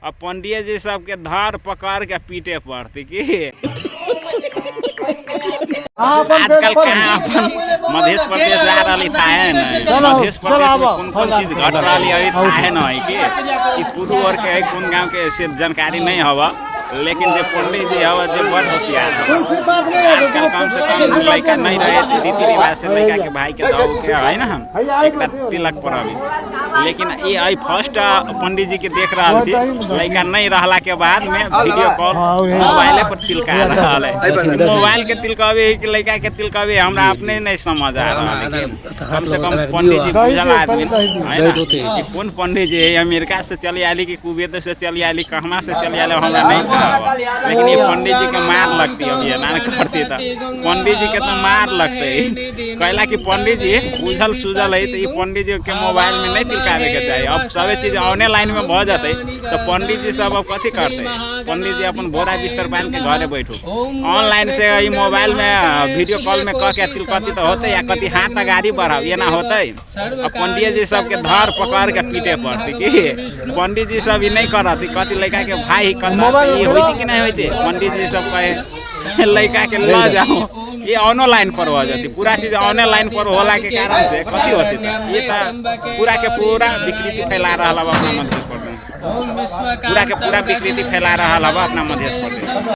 और पंडित जी सबके धर पकड़ के पीटे पड़ती की आजकल कहाँ अपन मध्य प्रदेश जा रही था है ना, मध्य प्रदेश में कौन कौन चीज घट रही है था है ना कि पूर्व और के कौन गाँव के से जानकारी नहीं हवा, लेकिन जो पंडित जी हवा जो बड़ होशियार है। आजकल कम से कम लड़का नहीं रहे रीति रिवाज से लड़का के भाई के दौ के है ना हम एक तिलक पर अभी, लेकिन ये फर्स्ट पंडित जी के देख रहा थी लड़का नहीं रहला के बाद में वीडियो कॉल मोबाइल पर तिलका रहा है। मोबाइल के तिलकावे कि लड़का के तिलकावे हमरा अपने नहीं समझ आ रहा, लेकिन कम से कम पंडित जी बुझल आदमी है ना कि कौन पंडित जी अमेरिका से चली आली कि कुवैत से चली आली कहना से चली आली हमरा नहीं पता, लेकिन ये पंडित जी के मार लगती अभी ना करती था पंडित जी के तो मार लगते कहला कि पंडित जी बुझल सूझल है तो ये पंडित जी के मोबाइल में नहीं तिलकावे के चाहिए। अब सब चीज ऑनलाइन में भ जाते तो पंडित जी सब अब कथी करते, पंडित जी अपन बोरा बिस्तर बांध के घरे बैठो ऑनलाइन से ये मोबाइल में वीडियो कॉल में कह के तिलकती तो होते या कथी हाथ गाड़ी बढ़ाओ ये ना होते। अब पंडित जी सबके धर पकड़ के पीटे पड़ती कि पंडित जी सब ये नहीं करती कथी लड़का के भाई ये होती कि नहीं होती, पंडित जी सब कहे लड़का के ल जाओ ये ऑनलाइन पर हो जाती, पूरा चीज ऑनलाइन पर होला के कारण से कथी होती था ये पूरा के पूरा विकृति फैला रहा अपना मध्य प्रदेश, पूरा के पूरा विकृति फैला रहा अपना मध्य प्रदेश।